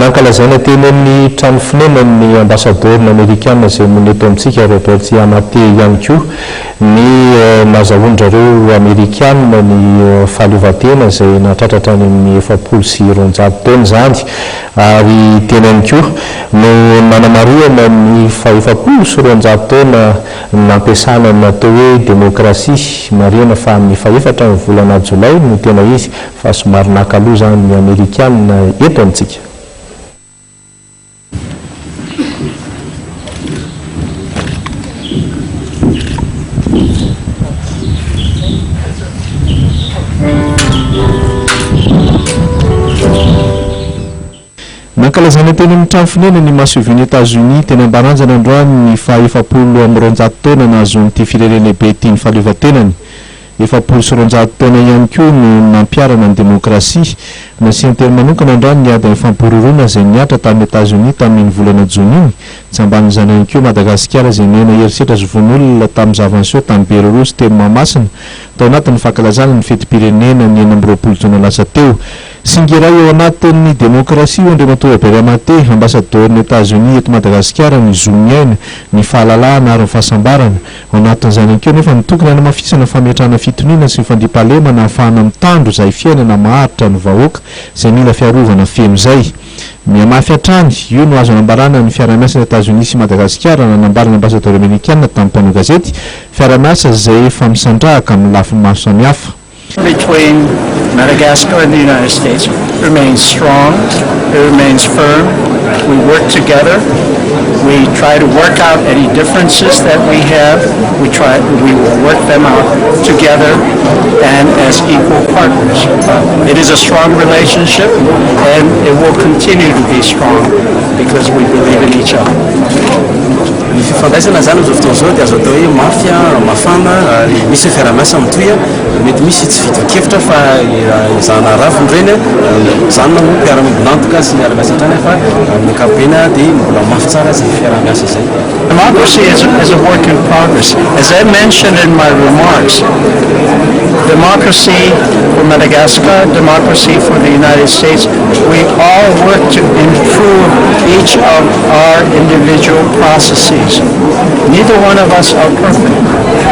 nankalazaina teny amin'ny trano fonenan'ny ambassadeur amerikana izay mony eto amintsika Robert Amate ihany koa ny nazahoan'ireo amerikana ny fahaleovan-tena izay nahatratratra any amin'ny 700 taona zany ary teny ihany koa no nanamaroana ny 700 taona nampiasana ny natao hoe demokrasia marihana fa amin'ny faefatra ny volana Jolay no tena izy fa somary nakaloha zany ny amerikana eto amintsika. Nakalazana teny amin'ny trano fonena ny masoviny États-Unis teny ambaranjana androany ny 700 taona nazon'ity firenena lehibe ity ny fahaleovan-tenany. 700 taona ihany koa no nampiarana ny demokrasia. Nasiany teny manokana androany ny ady amin'ny fampororona izay niatra tamin'ny États-Unis tamin'ny volana Jona iny. Tsy ambanin'izany ihany koa Madagasikara izay nena herisetra zovon'olona tamin'ny zavansoa tamin'ny Belarusy teny Mahamasina tao anatin'ny fankalazana ny feti-pirenena ny 9 Jona lasa teo. Singeray eo anatin'ny demokrasia io Andriamatoa Beramate ambassadeur-ny États-Unis eto Madagasikara ny zomiaina ny fahalalahana ary ny fahasambarana. Ao anatin'izany ihany koa nefa mitokana na mafisana fametrahana fitoniana sy ny fandriampahalemana ahafahana mitandro izay fiainana maharitra ny vahoaka izay mila fiarovana feno izay. Miamafy hatrany io no azo anambarana ny fiara-miasan'ny États-Unis sy Madagasikara nanambarana ambassadeur amerikana tamin'ny mpanao gazety fiara-miasa izay efa misandrahaka amin'ny lafiny maro samihafa. Between Madagascar and the United States remains strong, it remains firm. We work together. We try to work out any differences that we have. We will work them out together and as equal partners. It is a strong relationship and it will continue to be strong because we believe in each other. Ny fifandraisana zany amin'izao fotoana izao dia azo atao hoe mafia mafana misy fiara-miasa mitohy mety misy tsy fitovy-kevitra fa izana raviny reny zany na moa mpiara-mibonantoka sy miara-miasa hatrany fa amin'ny ankapobeny dia mbola mafy tsara izay fiara-miasa izay. Democracy is a work in progress. As I mentioned in my remarks, democracy for Madagascar, democracy for the United States, we all work to improve each of our individual processes. Neither one of us are perfect,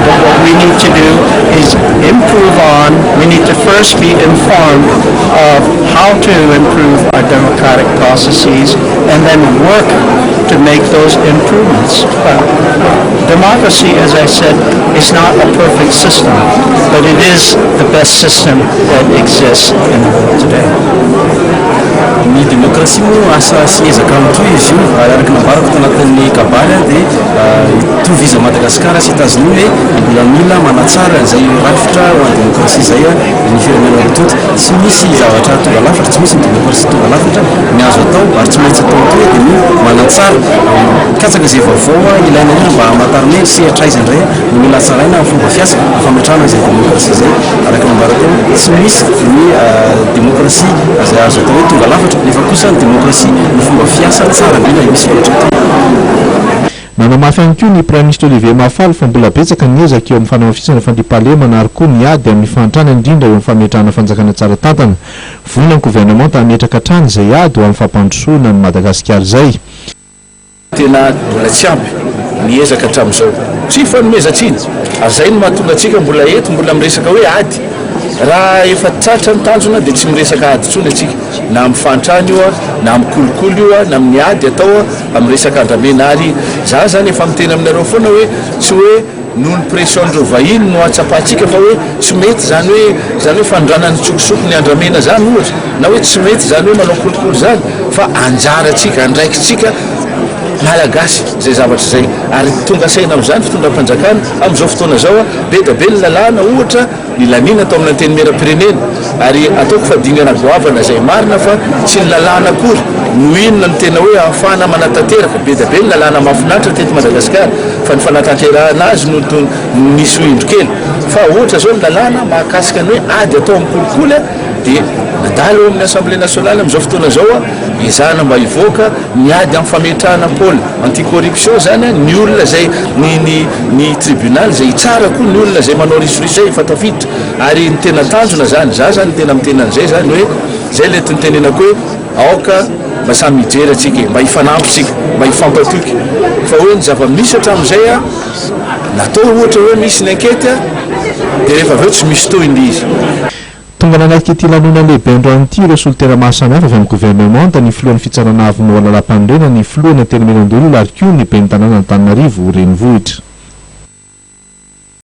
but what we need to do is improve on. We need to first be informed of how to improve our democratic processes and then work to make those improvements. Democracy, as I said, is not a perfect system, but it is the best system that exists in the world today. Ny demokrasia moa asa sy ezaka amin'itoy izy io araka nambarako tao anatin'ny kabary dia toviza Madagasikara sy États-Unis hoe mbola mila manatsara izay rafitra ho an'ny demokrasia izay ny firenena rototo tsy misy zavatra tonga lafatra tsy misy ny demokrasia tonga lafatra ny azo atao ary tsy maintsy atao toy dia ny manatsara katsaka izay vaovao ilaina indrindra mba hamantarana sy hatraizana indray ny mila tsaraina amin'ny fomba fiasa fametrahana izay demokrasia izay araka nambarako tsy misy ny demokrasia izay azo atao hoe tonga lafatra nefa kosa ny demokrasia ny fomba fiasa tsara indrindra misy ohatra nanamafy ihany koa ny Prime Ministre Olivier Mafaly fa mbola betsaka ny ezaka eo amin'ny fanamafisana fandriampahalemana ary koa miady amin'ny fantrana indrindra eo amin'ny fametrahana fanjakana tsara tantana. Vonina ny gouvernement hametraka hatrany izay ady ho amin'ny fampandrosoana ny Madagasikara izay. Tena mbola tsy ampy ny ezaka hatramin'izao tsy fanomezantsiny ary izay no mahatonga antsika mbola eto mbola miresaka hoe ady raha efa tratra ny tanjona dia tsy miresaka ady intsony atsika na amin'ny fantrany io na amin'ny kolokolo io na amin'ny ady atao amin'ny resaka andramena ary za zany efa miteny aminareo foana hoe tsy hoe noho ny pression-ndreo vahiny no atsapahantsika fa hoe tsy mety zany hoe fandranany tsokosoko ny andramena zany ohatra na hoe tsy mety zany hoe manao kolokolo zany fa anjarantsika andraikitsika malagasy zay zavatra zay ary tonga saina amin'izany fitondram-panjakana amin'izao fotoana zao be da be ny lalàna ohatra ny lanina atao amin'ny anteny mera-pirenena ary ataoko fadingana goavana zay marina fa tsy ny lalàna akory no inona ny tena hoe ahafahana manatanteraka be da be ny lalàna mahafinaritra teto Madagasikara fa ny fanatanterahana azy no misy indro kely fa ohatra zao ny lalàna mahakasika ny hoe ady atao amin'ny kolikoly dia nadalo amin'ny Assemblée nationale amin'izao fotoana zao izana mba hivoaka miady amin'ny fametrahana pôle anti-corruption zany ny olona zay ny tribunal zay tsara koa ny olona zay manao risorisy zay efa tafiditra ary ny tena tanjona zany za zany tena mitena an'izay zany hoe zay le tentenenako hoe aoka mba samy mijery atsika mba hifanampitsika mba hifampatoky fa hoe ny zava-misy hatramin'izay a natao ohatra hoe misy ny ankety a dia rehefa aveo tsy misy tohiny izy. tonga nanaika ity lanona lehibe androany ity ireo solitera maro samihafa avy amin'ny gouvernement da ny filohan'ny fitsarana avy no alalam-panorenany filohana tena menandolo ary koa ny ben'ny tanàna Antananarivo renivohitra.